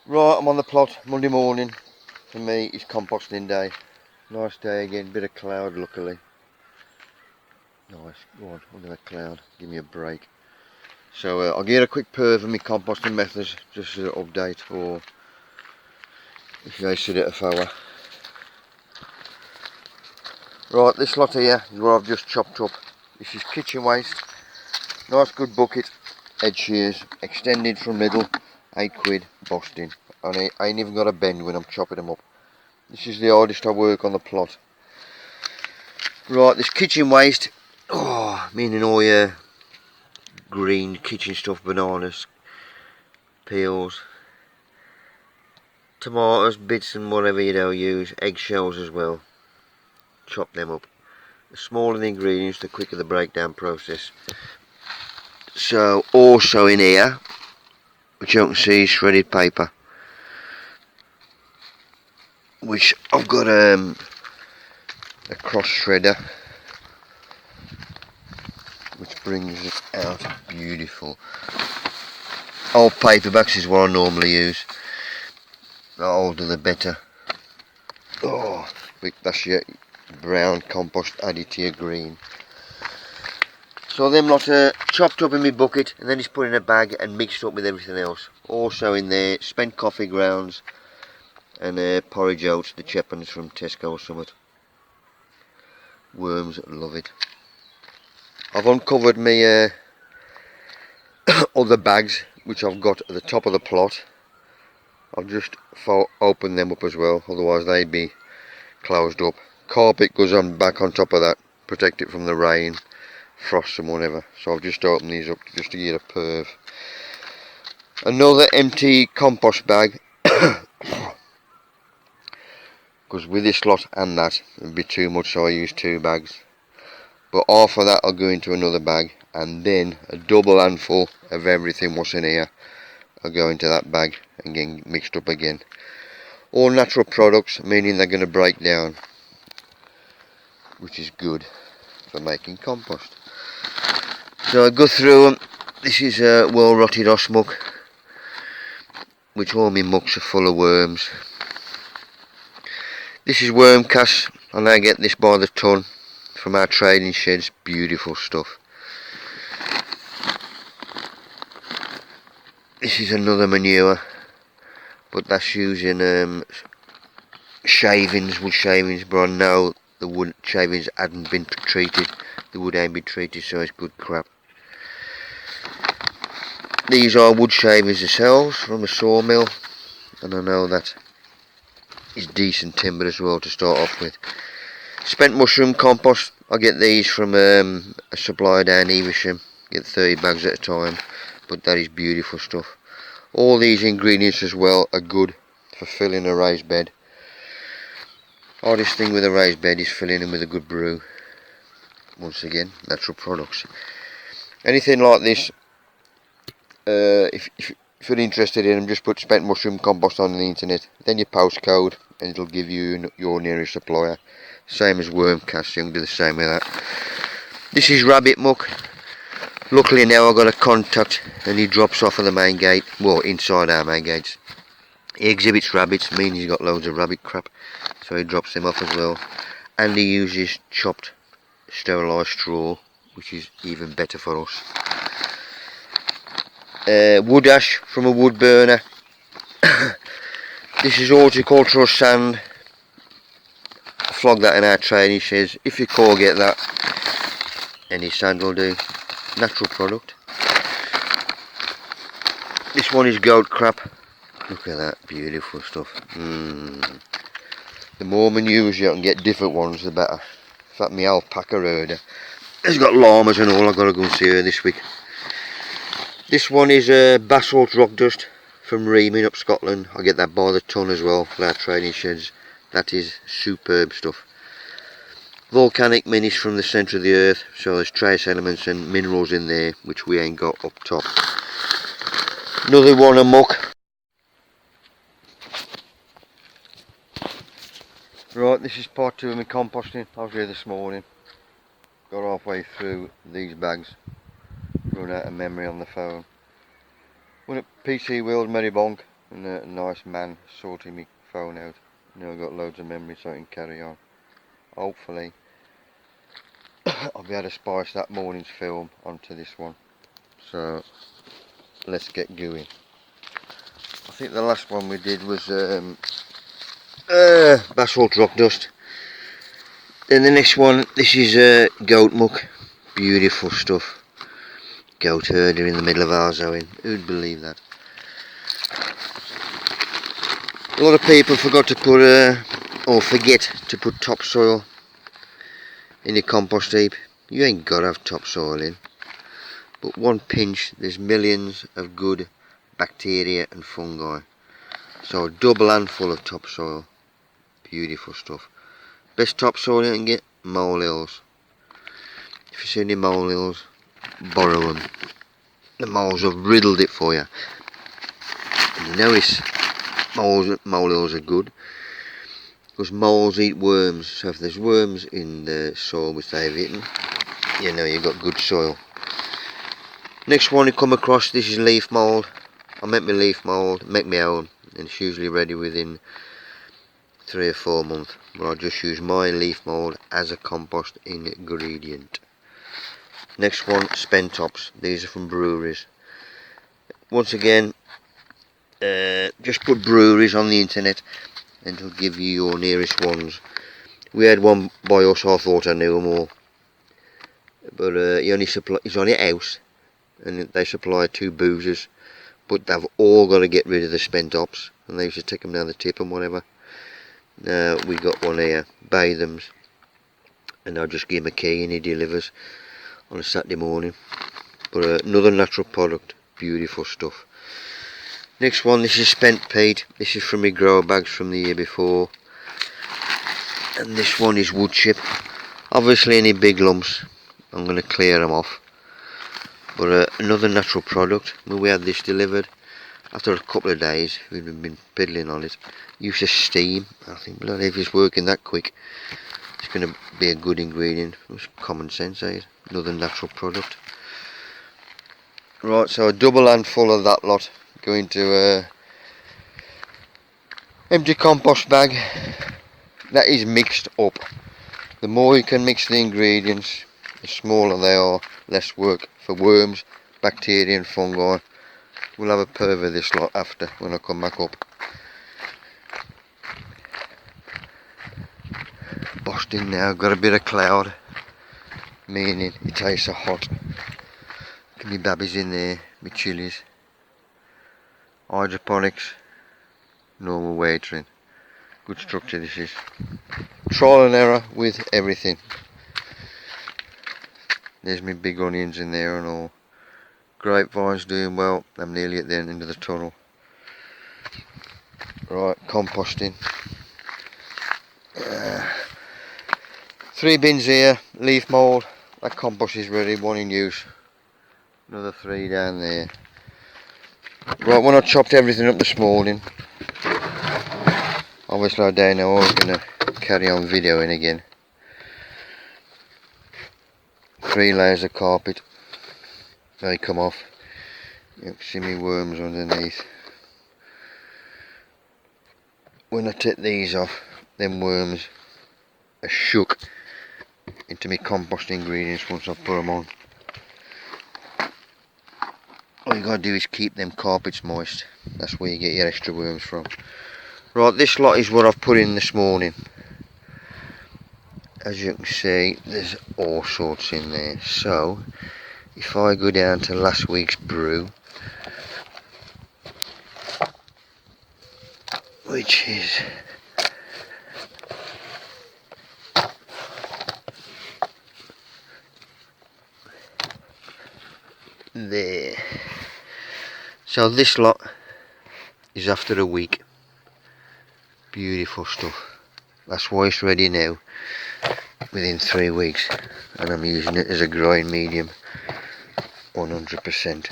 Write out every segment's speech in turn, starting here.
Right, I'm on the plot. Monday morning for me is composting day. Nice day again, bit of cloud luckily. Nice, go on, under that cloud, give me a break. So I'll give you a quick perv of my composting methods, just as an update, or if you guys see it a fower. Right, this lot here is what I've just chopped up. This is kitchen waste, nice good bucket, edge shears, extended from middle, £8, Boston. And I ain't even got a bend when I'm chopping them up. This is the hardest I work on the plot. Right, this kitchen waste, meaning all your green kitchen stuff, bananas, peels, tomatoes, bits and whatever you don't use, eggshells as well. Chop them up. The smaller the ingredients, the quicker the breakdown process. So also in here, which you can see, is shredded paper, which I've got a cross shredder, which brings it out beautiful. Old paperbacks is what I normally use. The older the better. Oh, that's your brown compost added to your green. So them lot are chopped up in my bucket and then it's put in a bag and mixed up with everything else. Also in there, spent coffee grounds and porridge oats, the Chepmans from Tesco or something. Worms love it. I've uncovered my other bags which I've got at the top of the plot. I've just opened them up as well, otherwise they'd be closed up. Carpet goes on back on top of that, protect it from the rain, frost and whatever. So I've just opened these up just to get a perv. Another empty compost bag, because with this lot and that it would be too much, so I use 2 bags. But half of that I'll go into another bag, and then a double handful of everything what's in here I'll go into that bag and get mixed up again. All natural products, meaning they're going to break down, which is good for making compost. So I go through them. This is a well rotted oss muck, which all my mucks are full of worms. This is worm cast, and I get this by the ton from our trading sheds. Beautiful stuff. This is another manure, but that's using shavings, wood shavings, but I know the wood shavings hadn't been treated. The wood ain't been treated, so it's good crap. These are wood shavings themselves from a sawmill, and I know that is decent timber as well to start off with. Spent mushroom compost, I get these from a supplier down Evesham, get 30 bags at a time, but that is beautiful stuff. All these ingredients as well are good for filling a raised bed. Hardest thing with a raised bed is filling them with a good brew. Once again, natural products. Anything like this, if you're interested in them, just put spent mushroom compost on the internet, then your postcode, and it'll give you your nearest supplier. Same as worm cast, you can do the same with that. This is rabbit muck. Luckily now I've got a contact and he drops off of the main gate, well, inside our main gates. He exhibits rabbits, means he's got loads of rabbit crap, so he drops them off as well. And he uses chopped sterilised straw, which is even better for us. Wood ash from a wood burner. This is horticultural sand. Flog that in our training sheds. If you get that, any sand will do. Natural product. This one is goat crap. Look at that, beautiful stuff. The more manures you can get different ones, the better. In fact, my alpaca herder has got llamas and all. I've got to go and see her this week. This one is basalt rock dust from Reaming up Scotland. I get that by the ton as well for our training sheds. That is superb stuff. Volcanic minis from the centre of the earth, so there's trace elements and minerals in there which we ain't got up top. Another one of muck. Right, this is part 2 of my composting. I was here this morning, got halfway through these bags, run out of memory on the phone. Went up PC World Merrybonk, And a nice man sorting my phone out. Now I've got loads of memory so I can carry on. Hopefully I'll be able to spice that morning's film onto this one. So let's get going. I think the last one we did was basalt rock dust. Then the next one, this is goat muck. Beautiful stuff. Goat herder in the middle of Arzoing. Who'd believe that? A lot of people forgot to put or forget to put topsoil in your compost heap. You ain't got to have topsoil in, but one pinch, there's millions of good bacteria and fungi. So a double handful of topsoil. Beautiful stuff. Best topsoil you can get, molehills. If you see any molehills, borrow them. The moles have riddled it for you. And you notice molehills are good because moles eat worms. So if there's worms in the soil which they've eaten, you know you've got good soil. Next one you come across, this is leaf mould. I make my leaf mould, make my own, and it's usually ready within 3 or 4 months. But I just use my leaf mould as a compost ingredient. Next one, Spentops. These are from breweries. Once again, just put breweries on the internet and it'll give you your nearest ones. We had one by us, I thought I knew them all, but he's on a house and they supply 2 boozers, but they've all got to get rid of the Spentops and they used to take them down the tip and whatever. Now we got one here, Batham's, and I'll just give him a key and he delivers on a Saturday morning. But another natural product, beautiful stuff. Next one, this is spent peat. This is from my grow bags from the year before. And this one is wood chip. Obviously any big lumps, I'm going to clear them off. But another natural product. When we had this delivered, after a couple of days, we've been piddling on it. Used to steam. I think, bloody, if it's working that quick, it's going to be a good ingredient. It's common sense, eh? Another natural product. Right, so a double handful of that lot go into a empty compost bag. That is mixed up. The more you can mix the ingredients, the smaller they are, less work for worms, bacteria and fungi. We'll have a perv of this lot after when I come back up. Boston now, got a bit of cloud, meaning it tastes so hot. Get me babbies in there, me chilies, hydroponics, normal watering. Good structure this is. Trial and error with everything. There's me big onions in there and all. Grapevine's doing well. I'm nearly at the end of the tunnel. Right, composting. 3 bins here, leaf mould. That compost is ready, 1 in use. Another 3 down there. Right, when I chopped everything up this morning, obviously I don't know I was going to carry on videoing again. 3 layers of carpet. They come off. You can see me worms underneath. When I take these off, them worms are shook into my compost ingredients once I put them on. All you gotta do is keep them carpets moist. That's where you get your extra worms from. Right, this lot is what I've put in this morning. As you can see, there's all sorts in there. So, if I go down to last week's brew, which is there. So this lot is after a week. Beautiful stuff. That's why it's ready now, within 3 weeks, and I'm using it as a growing medium. 100%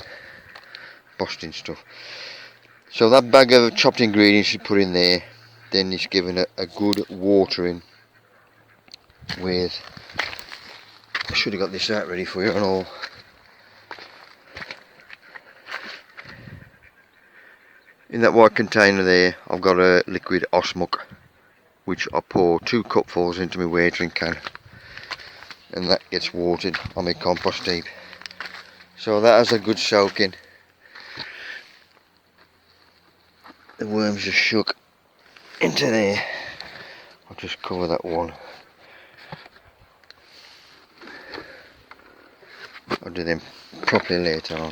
Boston stuff. So that bag of chopped ingredients you put in there, then it's given a good watering with, I should have got this out ready for you and all. In that white container there, I've got a liquid osmuck, which I pour 2 cupfuls into my watering can, and that gets watered on my compost heap. So that has a good soaking. The worms just shook into there. I'll just cover that one. I'll do them properly later on.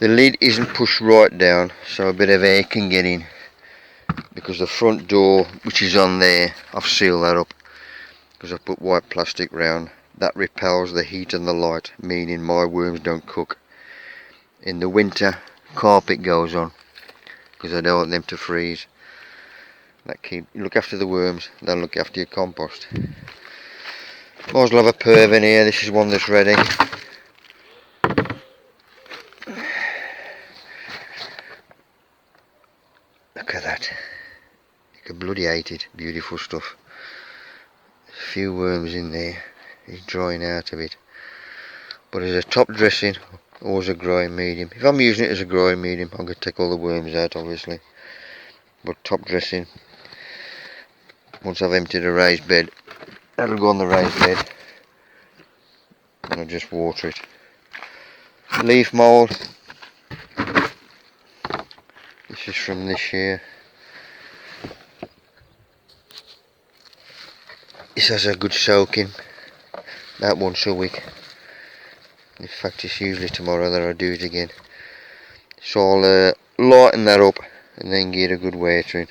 The lid isn't pushed right down, so a bit of air can get in, because the front door, which is on there, I've sealed that up because I've put white plastic round. That repels the heat and the light, meaning my worms don't cook. In the winter, carpet goes on because I don't want them to freeze. You look after the worms, they'll look after your compost. Might as well have a perv in here. This is one that's ready. Look at that. You can bloody hate it. Beautiful stuff. There's a few worms in there. He's drying out a bit. But as a top dressing, or as a growing medium. If I'm using it as a growing medium, I'm going to take all the worms out, obviously. But top dressing, once I've emptied a raised bed, that'll go on the raised bed. And I'll just water it. Leaf mould. This is from this year. This has a good soaking, about once a week. In fact, it's usually tomorrow that I'll do it again. So I'll lighten that up and then get a good watering,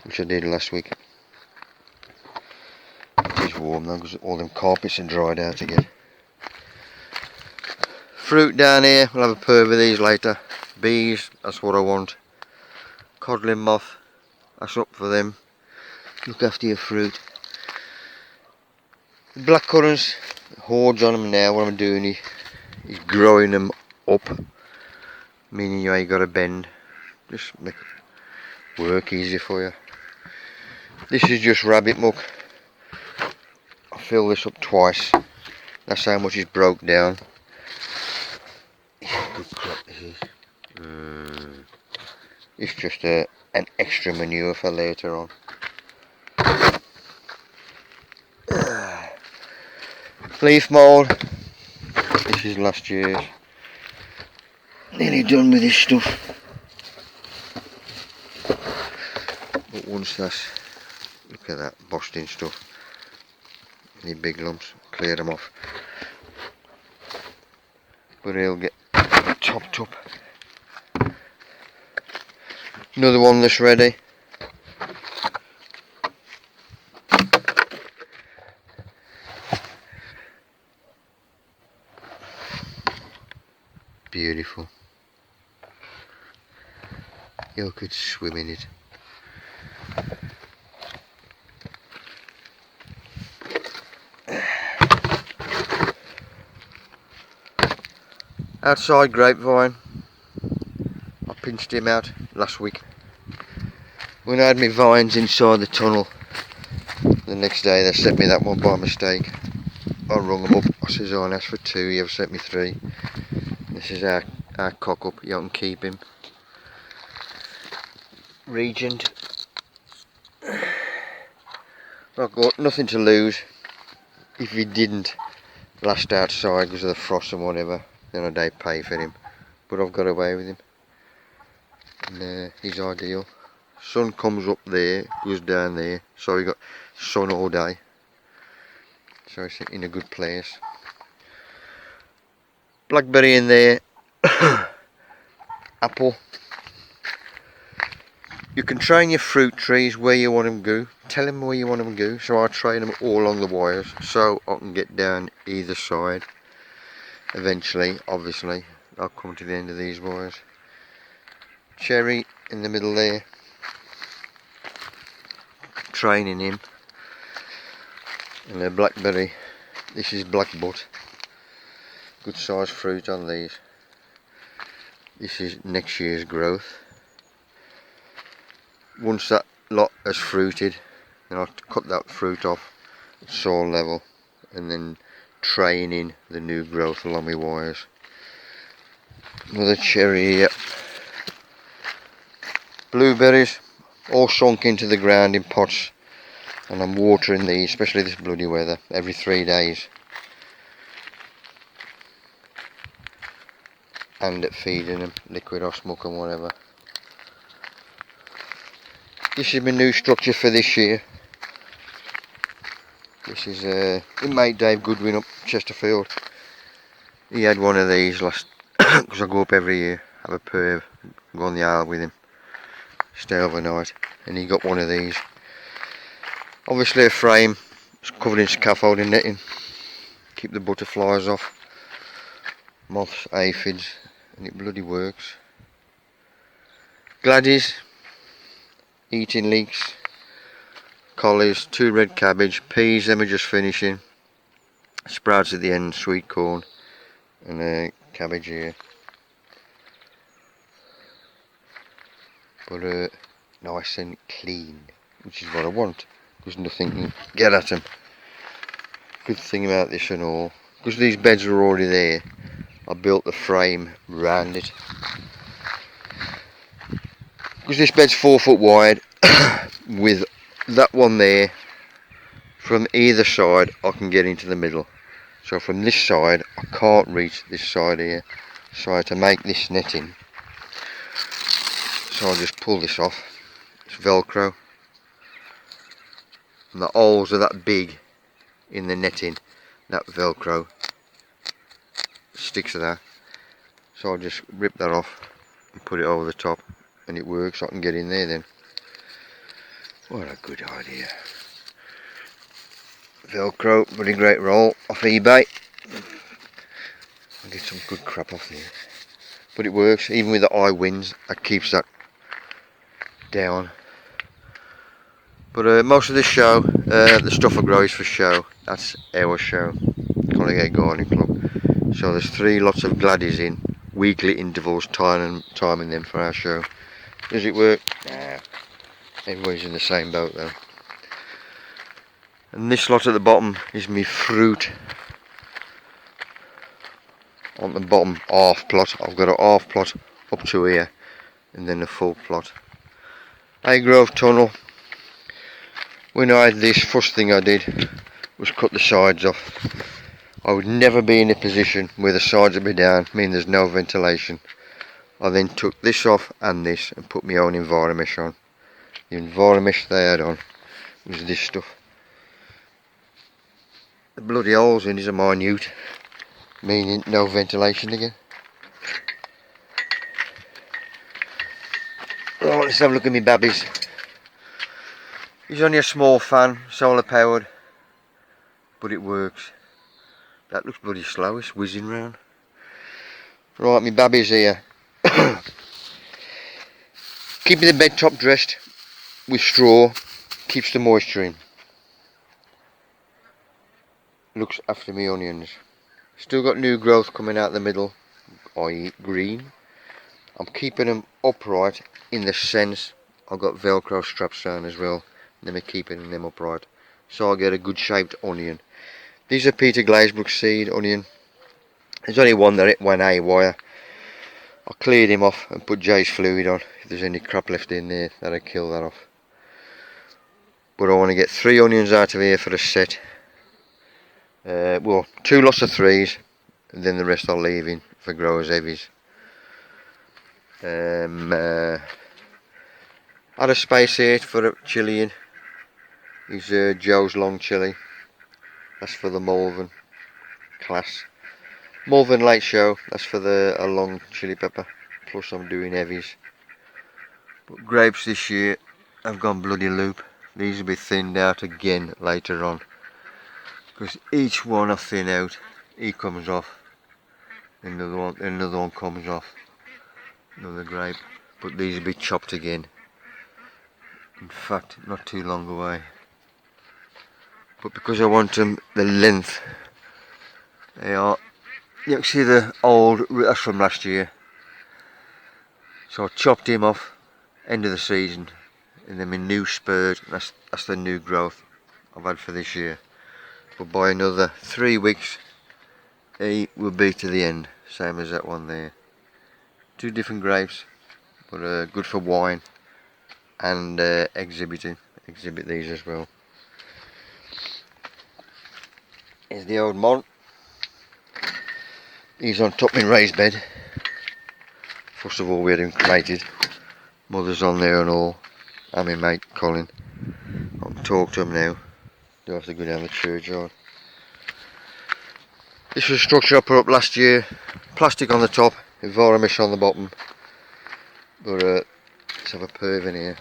which I did last week. It is warm now because all them carpets are dried out again. Fruit down here, we'll have a perv of these later. Bees, that's what I want. Codling moth, that's up for them. Look after your fruit. Blackcurrants, hordes on them now. What I'm doing is growing them up, meaning you ain't got to bend. Just make work easier for you. This is just rabbit muck. I fill this up twice. That's how much is broke down. Good crop this is. It's just an extra manure for later on. Leaf mould. This is last year's. Nearly done with this stuff. But once that's, look at that busting stuff. Any big lumps, clear them off. But he'll get chopped up. Another one that's ready. Beautiful. You could swim in it. Outside grapevine. I pinched him out last week. When I had my vines inside the tunnel, the next day they sent me that one by mistake. I rung them up. I says, "Oh, I asked for 2, you have sent me 3. This is our cock up, you can keep him. Regent. I've got nothing to lose. If he didn't last outside because of the frost and whatever, then I'd pay for him. But I've got away with him. And he's ideal. Sun comes up there, goes down there, so we got sun all day. So it's in a good place. Blackberry in there. Apple. You can train your fruit trees where you want them to go. Tell them where you want them to go. So I train them all along the wires so I can get down either side. Eventually, obviously, I'll come to the end of these wires. Cherry in the middle there. Training him. And a blackberry. This is black butt. Good size fruit on these. This is next year's growth. Once that lot has fruited, then I'll cut that fruit off at soil level and then train in the new growth along my wires. Another cherry here. Blueberries all sunk into the ground in pots, and I'm watering these, especially this bloody weather, every 3 days, and feeding them liquid or smoke and whatever. This is my new structure for this year. This is the mate Dave Goodwin up Chesterfield. He had one of these last, because I go up every year, have a perv, go on the isle with him, stay overnight, and he got one of these. Obviously a frame, it's covered in scaffolding netting, keep the butterflies off, moths, aphids, and it bloody works. Gladdies, eating leeks, collies, 2 red cabbage, peas, them are just finishing, sprouts at the end, sweet corn, and cabbage here. But nice and clean, which is what I want, because nothing can get at them. Good thing about this and all, because these beds are already there, I built the frame round it. Because this bed's 4 foot wide, with that one there, from either side I can get into the middle. So from this side I can't reach this side here, so I had to make this netting. So I'll just pull this off. It's Velcro, and the holes are that big in the netting, that Velcro sticks to that. So I'll just rip that off and put it over the top, and it works. I can get in there then. What a good idea. Velcro, bloody great roll off eBay. I'll get some good crap off there. But it works, even with the high winds, that keeps that down. But most of the show, the stuff I grow is for show. That's our show, Collegate Gardening Club. So there's 3 lots of Gladdies in, weekly intervals, timing them for our show. Does it work? Nah. Everybody's in the same boat though. And this lot at the bottom is me fruit. On the bottom half plot, I've got a half plot up to here, and then a full plot. Grove tunnel. When I had this, first thing I did was cut the sides off. I would never be in a position where the sides would be down, meaning there's no ventilation. I then took this off and this and put my own Enviromesh on. The Enviromesh they had on was this stuff. The bloody holes in these are minute, meaning no ventilation again. Right, let's have a look at my babbies. He's only a small fan, solar powered, but it works. That looks bloody slow, it's whizzing round. Right, my babbies here. Keeping the bed top dressed with straw keeps the moisture in. Looks after me onions. Still got new growth coming out the middle, i.e. green. I'm keeping them upright in the sense I've got Velcro straps down as well. Then I'm keeping them upright, so I get a good shaped onion. These are Peter Glazebrook seed onion. There's only one there, one A wire. I cleared him off and put Jay's fluid on. If there's any crap left in there, that'll kill that off. But I want to get 3 onions out of here for a set. Well, 2 lots of 3s, and then the rest I'll leave in for growers heavies. Had a space here for a chilli in. Is Joe's long chilli. That's for the Malvern class. Malvern late show. That's for the long chilli pepper. Plus I'm doing heavies. But grapes this year have gone bloody loop. These will be thinned out again later on. Because each one I thin out, he comes off. Another one comes off. Another grape. But these will be chopped again. In fact, not too long away. But because I want them the length, they are. You can see the old, that's from last year. So I chopped him off, end of the season, and then my new spurred, that's the new growth I've had for this year. But by another 3 weeks, he will be to the end, same as that one there. 2 different grapes, but good for wine and exhibit these as well. Here's the old Mont. He's on top in raised bed. First of all, we had him cremated. Mother's on there and all. And my mate Colin. I can talk to him now. Do have to go down the churchyard. This was a structure I put up last year. Plastic on the top, Enviromesh on the bottom. But let's have a perv in here.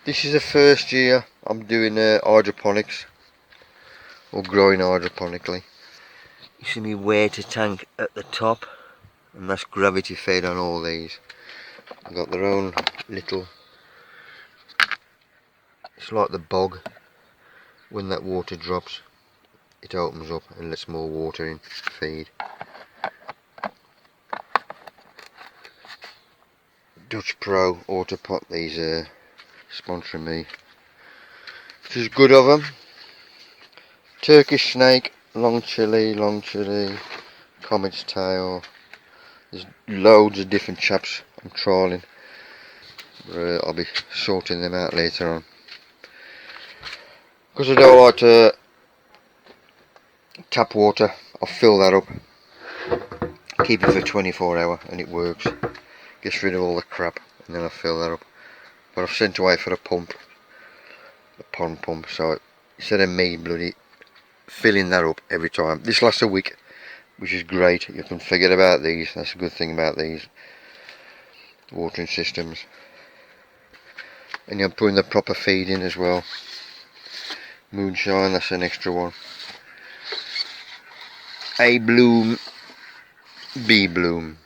This is the first year I'm doing hydroponics, or growing hydroponically. You see me water tank at the top, and that's gravity fed on all these. They've got their own little, it's like the bog. When that water drops, it opens up and lets more water in, feed. Dutch Pro Autopot, these are sponsoring me, which is good of them. Turkish snake, long chili, comet's tail. There's loads of different chaps I'm trialling. I'll be sorting them out later on. Because I don't like to tap water, I'll fill that up, keep it for 24 hours and it works. Gets rid of all the crap, and then I fill that up. But I've sent away for a pump, a pond pump, so instead of me bloody filling that up every time. This lasts a week, which is great. You can forget about these. That's a good thing about these watering systems. And you're putting the proper feed in as well. Moonshine, that's an extra one. A bloom, B bloom.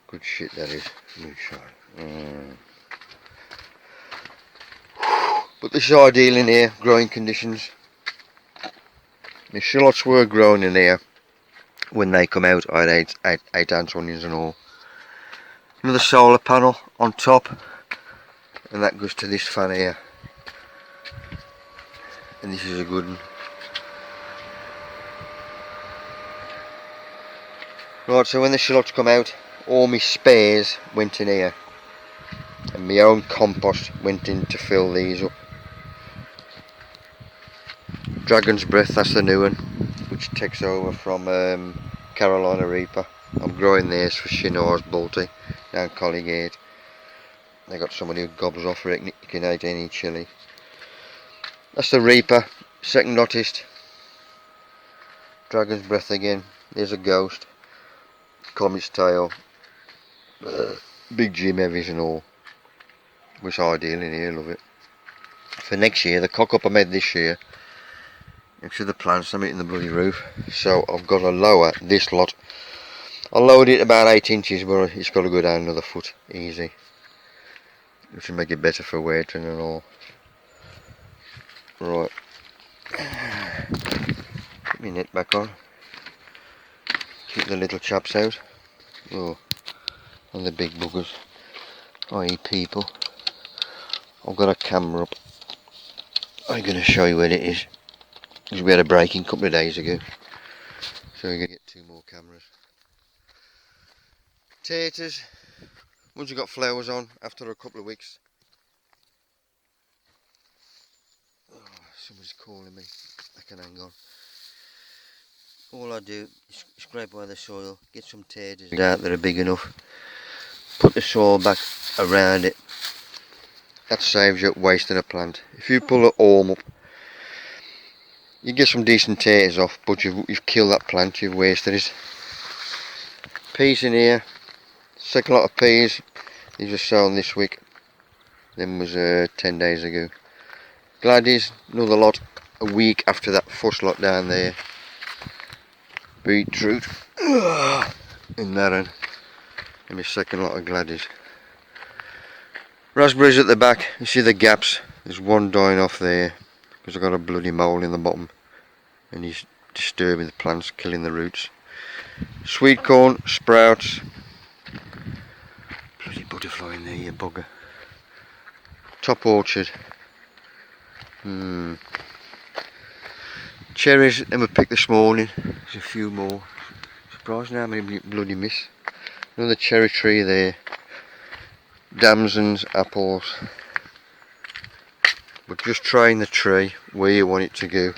Good shit that is, moonshine. But this is ideal in here, growing conditions. The shallots were growing in here when they come out. I had 8 onions and all. Another solar panel on top, and that goes to this fan here. And this is a good one. Right, so when the shallots come out, all my spares went in here, and my own compost went in to fill these up. Dragon's Breath, that's the new one, which takes over from Carolina Reaper. I'm growing these for Shinnar's Balti down Colligate. They got someone who gobbles off, reckon you can eat any chili. That's the Reaper, second hottest. Dragon's Breath again, there's a Ghost. Comet's Tail, big Jim Heavies and all. Was ideal in here, love it. For next year, the cock up I made this year, next to the plants, I'm hitting the bloody roof. So I've got to lower this lot. I lowered it about 8 inches, but it's got to go down another foot, easy. Which will make it better for watering and all. Right. Put my net back on. Keep the little chaps out. Oh, and the big buggers, i.e. people. I've got a camera up. I'm going to show you where it is. Because we had a break-in a couple of days ago. So we're going to get 2 more cameras. Taters. Once you've got flowers on, after a couple of weeks. Oh, someone's calling me. I can hang on. All I do is scrape away the soil, get some taters out that are big enough, put the soil back around it. That saves you wasting a plant. If you pull an arm up, you get some decent taters off, but you've killed that plant, you've wasted it. Peas in here, second lot of peas, these are sown this week, them was 10 days ago. Gladdies, another lot a week after that first lot down there. Beetroot in that end, and my second lot of Gladdies. Raspberries at the back, you see the gaps, there's one dying off there because I've got a bloody mole in the bottom and he's disturbing the plants, killing the roots. Sweet corn, sprouts, bloody butterfly in there, you bugger. Top orchard. Cherries, them were picked this morning, there's a few more. surprised now how many bloody miss. Another cherry tree there. Damsons, apples. But just train the tree where you want it to go.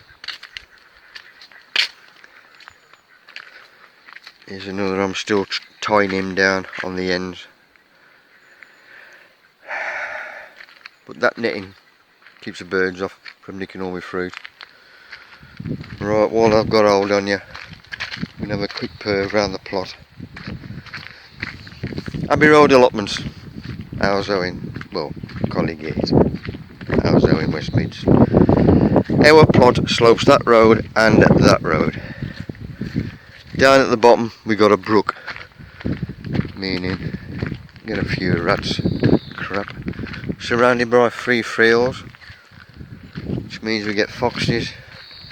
Here's another, I'm still tying him down on the ends. But that netting keeps the birds off from nicking all my fruit. Right, while I've got hold on you, we'll have a quick perv around the plot. Abbey Road allotments. How's Owen? Well, Collygate. How's Owen West Mids. Our plot slopes that road and that road. Down at the bottom we got a brook, meaning get a few rats, crap. Surrounded by 3 fields, which means we get foxes,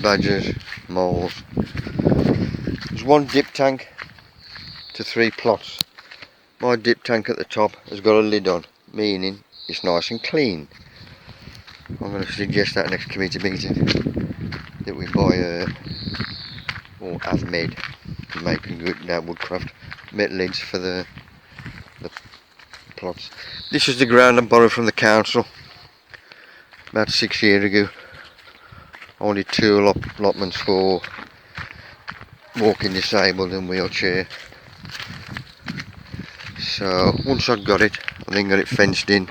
badgers, moles. There's 1 dip tank to 3 plots. My dip tank at the top has got a lid on, meaning it's nice and clean. I'm going to suggest that next committee meeting that we buy or have made, making good now woodcraft, metal lids for the plots. This is the ground I borrowed from the council about 6 years ago. Only 2 allotments for walking disabled and wheelchair. So once I got it, I then got it fenced in.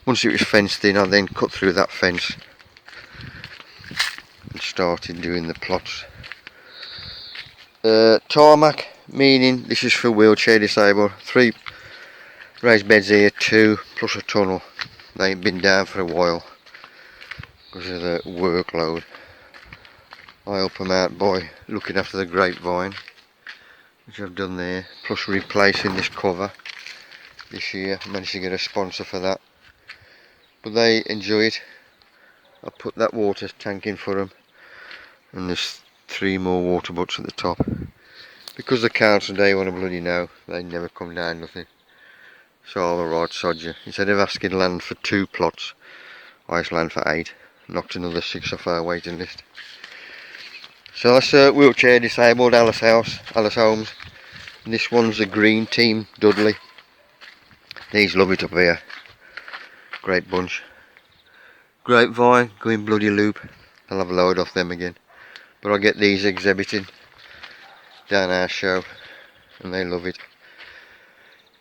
Once it was fenced in, I then cut through that fence and started doing the plots. Tarmac, meaning this is for wheelchair disabled. 3 raised beds here, 2 plus a tunnel. They ain't been down for a while because of the workload. I help them out by looking after the grapevine, which I've done there, plus replacing this cover this year. I managed to get a sponsor for that, but they enjoy it. I put that water tank in for them, and there's 3 more water butts at the top. Because the council, they want to bloody know, they never come down nothing. So alright, sod you. Instead of asking land for 2 plots, I asked land for 8. Knocked another 6 off our waiting list. So that's wheelchair disabled Alice Homes. And this one's a green team, Dudley. These love it up here. Great bunch. Grapevine, going bloody loop. I'll have a load off them again. But I'll get these exhibiting down our show, and they love it.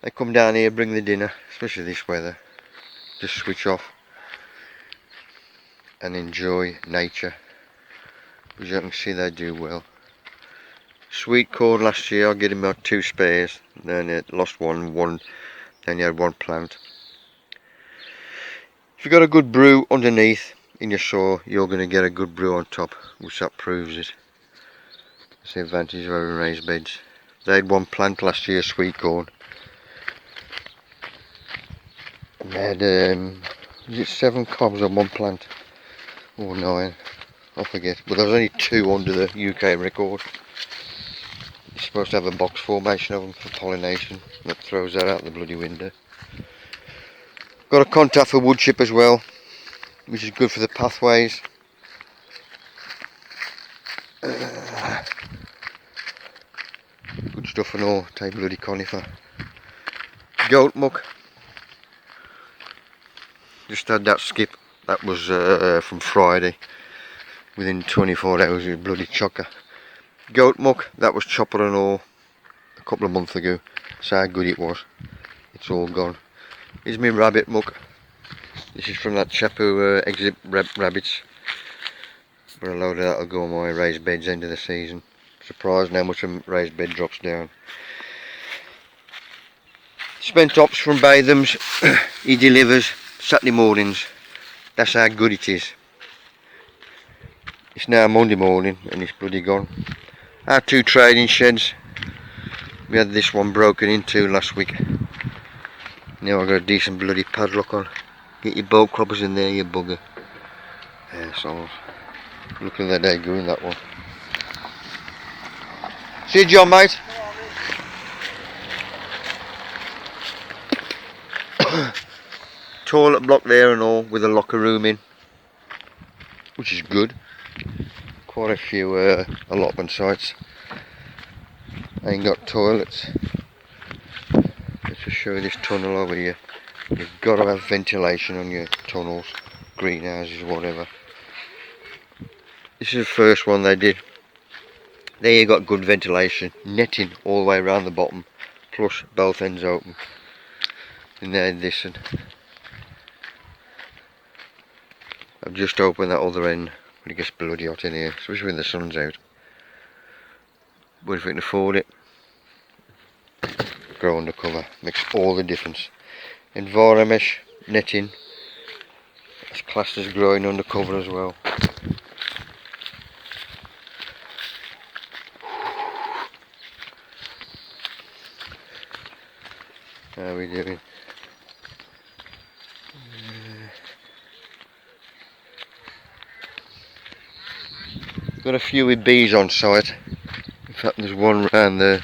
They come down here, bring the dinner, especially this weather. Just switch off and enjoy nature. As you can see, they do well. Sweet corn last year, I gave him about 2 spares, then it lost one, then you had 1 plant. If you've got a good brew underneath in your soil, you're going to get a good brew on top, which that proves it. That's the advantage of having raised beds. They had 1 plant last year, sweet corn. And they had, was it 7 cobs on 1 plant? Or 9, I forget. But there was only 2 under the UK record. You're supposed to have a box formation of them for pollination. That throws that out the bloody window. Got a contact for wood chip as well, which is good for the pathways. Good stuff and all, take bloody conifer. Goat muck. Just had that skip, that was from Friday. Within 24 hours it was bloody chocker. Goat muck, that was chopper and all a couple of months ago. That's how good it was. It's all gone. Here's my rabbit muck. This is from that chap who exhibit rabbits. But a load of that will go on my raised beds end of the season. Surprised how much a raised bed drops down. Spent ops from Bathams. He delivers Saturday mornings. That's how good it is. It's now Monday morning and it's bloody gone. Our 2 trading sheds. We had this one broken into last week. Now I've got a decent bloody padlock on. Get your bolt croppers in there, you bugger. Yeah, so look at that day going, that one. See you, John, mate. Toilet block there and all, with a locker room in, which is good. Quite a few allotment sites. ain't got toilets. Let's just show you this tunnel over here. You've got to have ventilation on your tunnels, greenhouses, whatever. This is the first one they did. There you got good ventilation, netting all the way around the bottom, plus both ends open. And then this one. I've just opened that other end, but it gets bloody hot in here, especially when the sun's out. But if we can afford it, grow undercover, makes all the difference. Enviromesh netting, that's classed as growing undercover as well. How are we doing? Got a few with bees on site. In fact, there's one round the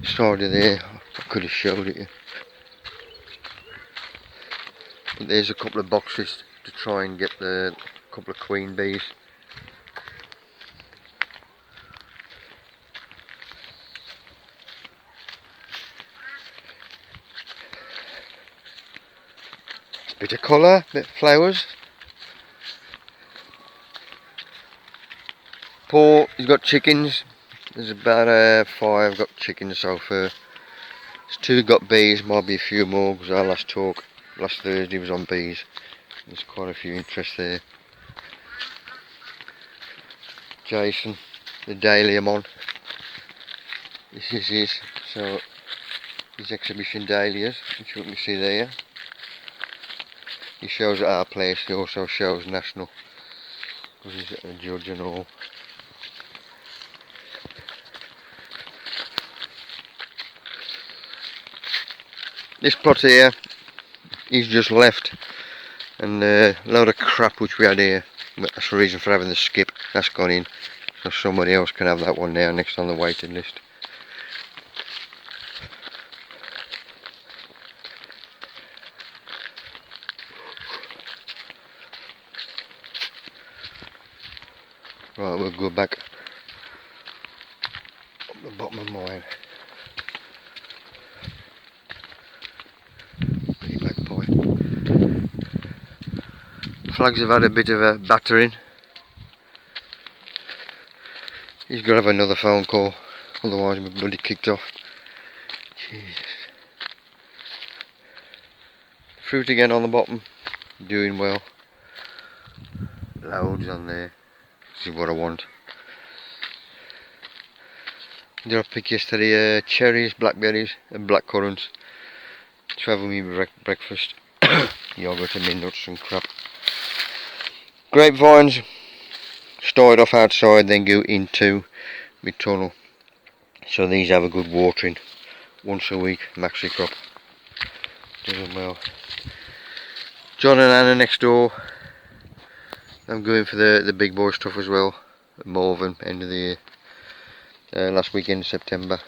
side of there. I could have showed it you. But there's a couple of boxes to try and get the couple of queen bees. Bit of colour, bit of flowers. Paul, he's got chickens. There's about 5 got chickens so far. There's 2 got bees, might be a few more because our last talk last Thursday was on bees. There's quite a few interest there. Jason, the daily I'm on. This is his exhibition dahlias, which you can see there. He shows at our place, he also shows national, because he's a judge and all. This plot here, he's just left, and a load of crap which we had here. That's the reason for having the skip, that's gone in, so somebody else can have that one now, next on the waiting list. Right, we'll go back up the bottom of mine. Flags have had a bit of a battering. He's got to have another phone call, otherwise he'll be bloody kicked off. Jesus. Fruit again on the bottom, doing well. Loads on there. This is what I want. Did I pick yesterday cherries, blackberries and blackcurrants to have with me breakfast. Yogurt and mint nuts and crap. Grapevines started off outside, then go into my tunnel. So these have a good watering once a week, maxi crop. Doing well. John and Anna next door. I'm going for the big boy stuff as well. Morven, end of the year. Last weekend in September.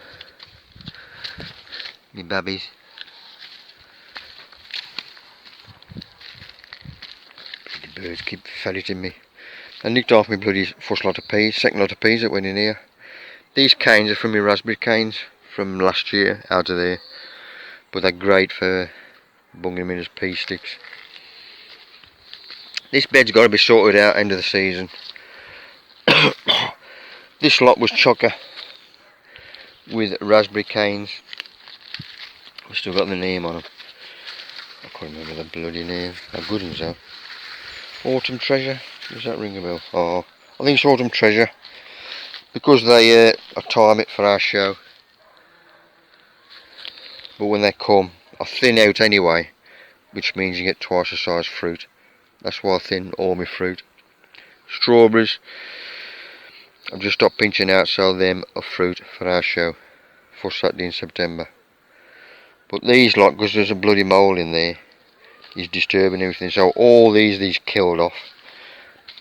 Me babbies. Bloody birds keep ferreting me. I nicked off my bloody first lot of peas, second lot of peas that went in here. These canes are from my raspberry canes from last year, out of there. But they're great for bunging them in as pea sticks. This bed's got to be sorted out end of the season. This lot was chocker with raspberry canes. I've still got the name on them. I can't remember the bloody name. How good ones though. Autumn Treasure. Does that ring a bell? Oh, I think it's Autumn Treasure. Because they time it for our show. But when they come, I thin out anyway, which means you get twice the size fruit. That's why I thin all my fruit. Strawberries, I've just stopped pinching out, so them are fruit for our show for Saturday in September. But these lot, because there's a bloody mole in there, is disturbing everything. So all these killed off.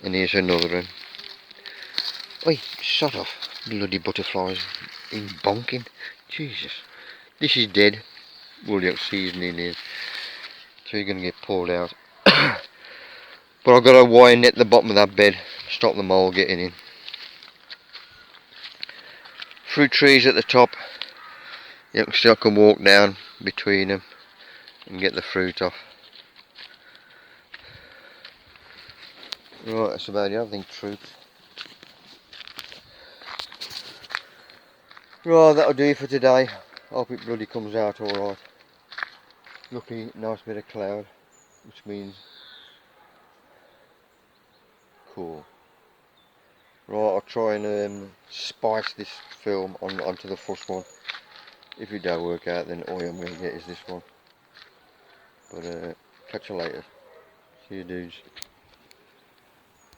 And here's another one. Oi, shut off, bloody butterflies in bonking. Jesus. This is dead. Woolly oak season in here. So you're going to get pulled out. But I've got a wire net at the bottom of that bed, stop the mole getting in. Fruit trees at the top, You can see I can walk down between them and get the fruit off. Right, that's about it, I think, fruit. Right, that'll do it for today. Hope it bloody comes out alright. Lucky, nice bit of cloud, which means cool. Right, I'll try and spice this film onto the first one. If it don't work out, then all I'm going to get is this one. But catch you later. See you dudes.